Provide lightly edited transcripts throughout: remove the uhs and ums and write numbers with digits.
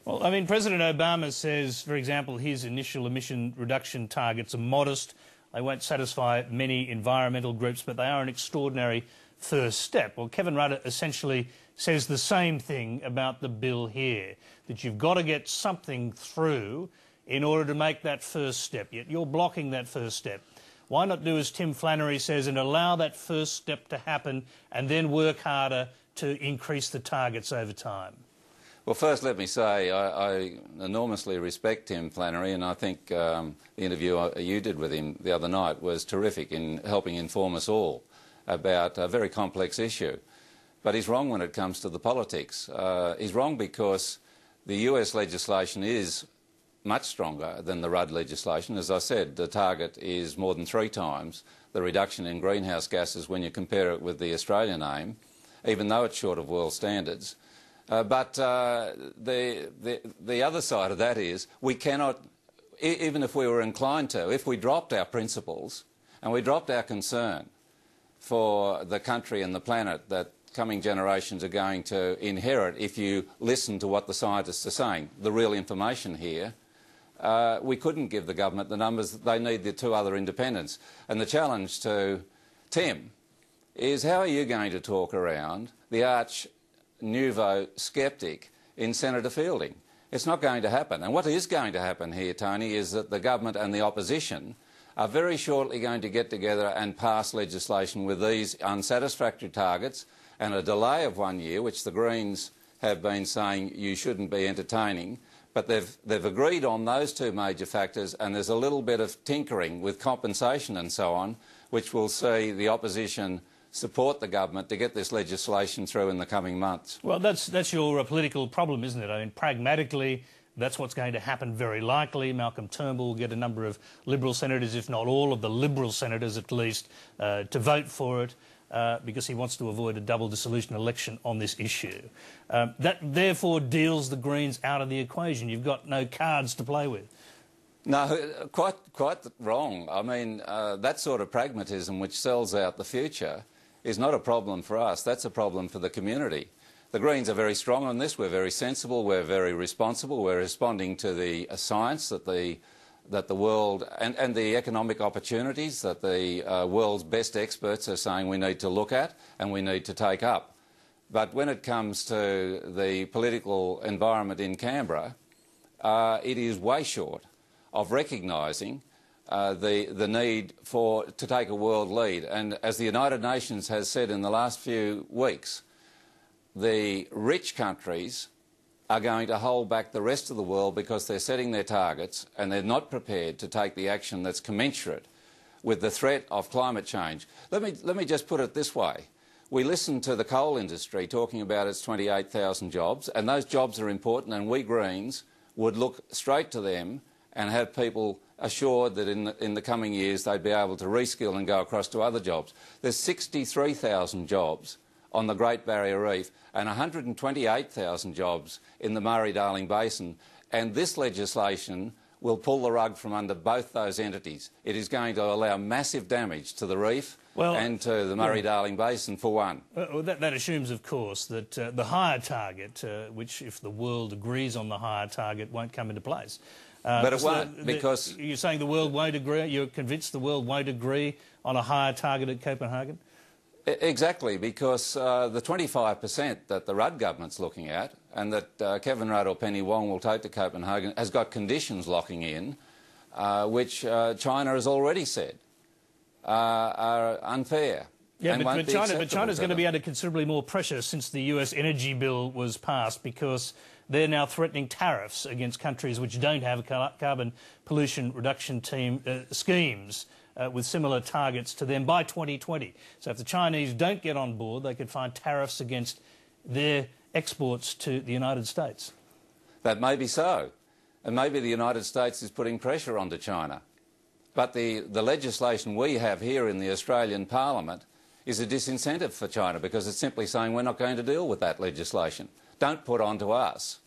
Well, I mean, President Obama says, for example, his initial emission reduction targets are modest. They won't satisfy many environmental groups, but they are an extraordinary first step. Well, Kevin Rudd essentially says the same thing about the bill here, that you've got to get something through in order to make that first step. Yet you're blocking that first step. Why not do as Tim Flannery says and allow that first step to happen and then work harder to increase the targets over time? Well, first let me say I enormously respect Tim Flannery, and I think the interview you did with him the other night was terrific in helping inform us all about a very complex issue. But he's wrong when it comes to the politics. He's wrong because the US legislation is much stronger than the Rudd legislation. As I said, the target is more than 3 times the reduction in greenhouse gases when you compare it with the Australian aim, even though it's short of world standards. But the other side of that is we cannot, even if we were inclined to, if we dropped our principles and we dropped our concern for the country and the planet that coming generations are going to inherit if you listen to what the scientists are saying, the real information here, we couldn't give the government the numbers that they need, the 2 other independents. And the challenge to Tim is how are you going to talk around the arch nouveau sceptic in Senator Fielding? It's not going to happen. And what is going to happen here, Tony, is that the government and the opposition are very shortly going to get together and pass legislation with these unsatisfactory targets and a delay of 1 year, which the Greens have been saying you shouldn't be entertaining. But they've agreed on those 2 major factors, and there's a little bit of tinkering with compensation and so on, which will see the opposition support the government to get this legislation through in the coming months. Well, that's your political problem, isn't it? I mean, pragmatically, that's what's going to happen very likely. Malcolm Turnbull will get a number of Liberal senators, if not all of the Liberal senators at least, to vote for it because he wants to avoid a double dissolution election on this issue. That therefore deals the Greens out of the equation. You've got no cards to play with. No, quite wrong. I mean, that sort of pragmatism which sells out the future is not a problem for us. That's a problem for the community. The Greens are very strong on this. We're very sensible. We're very responsible. We're responding to the science that the world and the economic opportunities that the world's best experts are saying we need to look at and we need to take up. But when it comes to the political environment in Canberra, it is way short of recognising the need to take a world lead. And as the United Nations has said in the last few weeks, the rich countries are going to hold back the rest of the world because they're setting their targets and they're not prepared to take the action that's commensurate with the threat of climate change. Let me just put it this way. We listen to the coal industry talking about its 28,000 jobs, and those jobs are important, and we Greens would look straight to them and have people assured that in the coming years they'd be able to reskill and go across to other jobs. There's 63,000 jobs on the Great Barrier Reef and 128,000 jobs in the Murray Darling Basin, and this legislation will pull the rug from under both those entities. It is going to allow massive damage to the reef and to the Murray Darling Basin, for one. That assumes, of course, that the higher target, which if the world agrees on the higher target, won't come into place. But it won't, because... You're saying the world won't agree? You're convinced the world won't agree on a higher target at Copenhagen? Exactly, because the 25% that the Rudd government's looking at and that Kevin Rudd or Penny Wong will take to Copenhagen has got conditions locking in which China has already said are unfair. Yeah, but China's going to be under considerably more pressure since the US energy bill was passed, because they're now threatening tariffs against countries which don't have carbon pollution reduction schemes with similar targets to them by 2020. So if the Chinese don't get on board, they could find tariffs against their exports to the United States. That may be so. And maybe the United States is putting pressure onto China. But the legislation we have here in the Australian Parliament is a disincentive for China, because it's simply saying we're not going to deal with that legislation. Don't put onto us,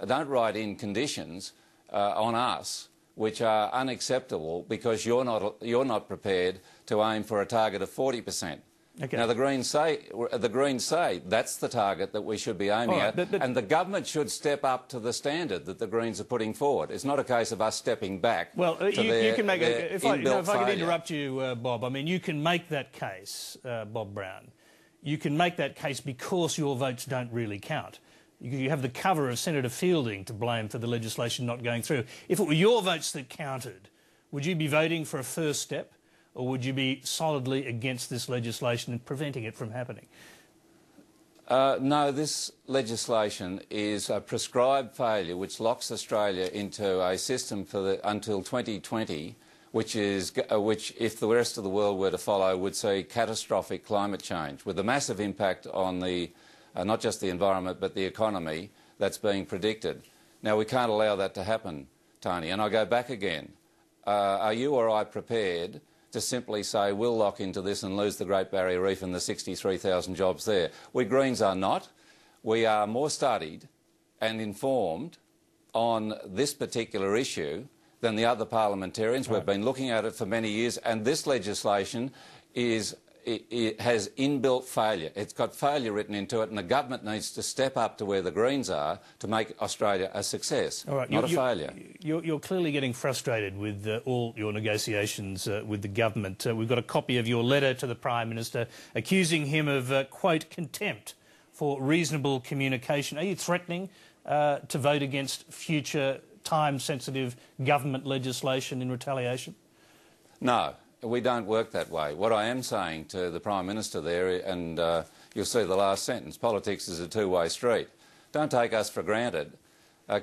don't write in conditions on us which are unacceptable because you're not prepared to aim for a target of 40%. Okay. Now, the Greens say that's the target that we should be aiming at, and the government should step up to the standard that the Greens are putting forward. It's not a case of us stepping back. Well, you can make if I could interrupt you, Bob. I mean, you can make that case, Bob Brown. You can make that case because your votes don't really count. You have the cover of Senator Fielding to blame for the legislation not going through. If it were your votes that counted, would you be voting for a first step, or would you be solidly against this legislation and preventing it from happening? No, this legislation is a prescribed failure which locks Australia into a system for until 2020, which, if the rest of the world were to follow, would see catastrophic climate change with a massive impact on the, not just the environment but the economy that's being predicted. Now, we can't allow that to happen, Tony, and I go back again. Are you or I prepared to simply say we'll lock into this and lose the Great Barrier Reef and the 63,000 jobs there? We Greens are not. We are more studied and informed on this particular issue than the other parliamentarians. Right. We've been looking at it for many years, and this legislation it has inbuilt failure. It's got failure written into it, and the government needs to step up to where the Greens are to make Australia a success, not a failure. You're clearly getting frustrated with all your negotiations with the government. We've got a copy of your letter to the Prime Minister accusing him of, quote, contempt for reasonable communication. Are you threatening to vote against future time-sensitive government legislation in retaliation? No. We don't work that way. What I am saying to the Prime Minister there, and you'll see the last sentence, politics is a two-way street. Don't take us for granted.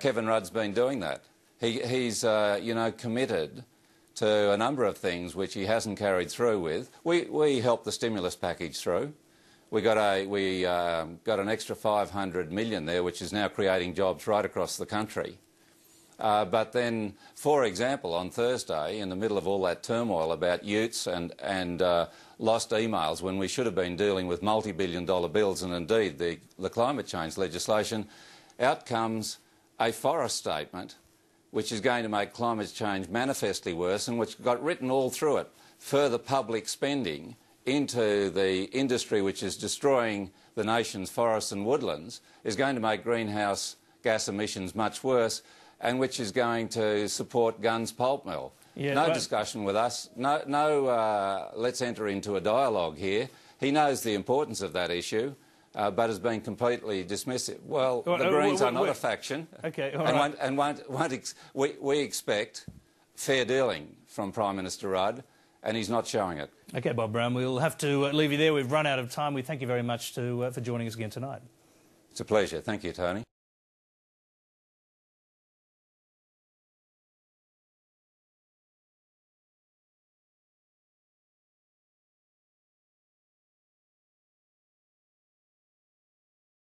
Kevin Rudd's been doing that. He's committed to a number of things which he hasn't carried through with. We helped the stimulus package through. We got an extra 500 million there, which is now creating jobs right across the country. But then, for example, on Thursday, in the middle of all that turmoil about utes and lost emails when we should have been dealing with multi-billion-dollar bills and indeed the climate change legislation, out comes a forest statement which is going to make climate change manifestly worse and which got written all through it. Further public spending into the industry which is destroying the nation's forests and woodlands is going to make greenhouse gas emissions much worse, and which is going to support Gunn's pulp mill. Yeah, no discussion with us. Let's enter into a dialogue here. He knows the importance of that issue, but has been completely dismissive. Well, the Greens are not a faction. Okay, we expect fair dealing from Prime Minister Rudd, and he's not showing it. Okay, Bob Brown, we'll have to leave you there. We've run out of time. We thank you very much for joining us again tonight. It's a pleasure. Thank you, Tony.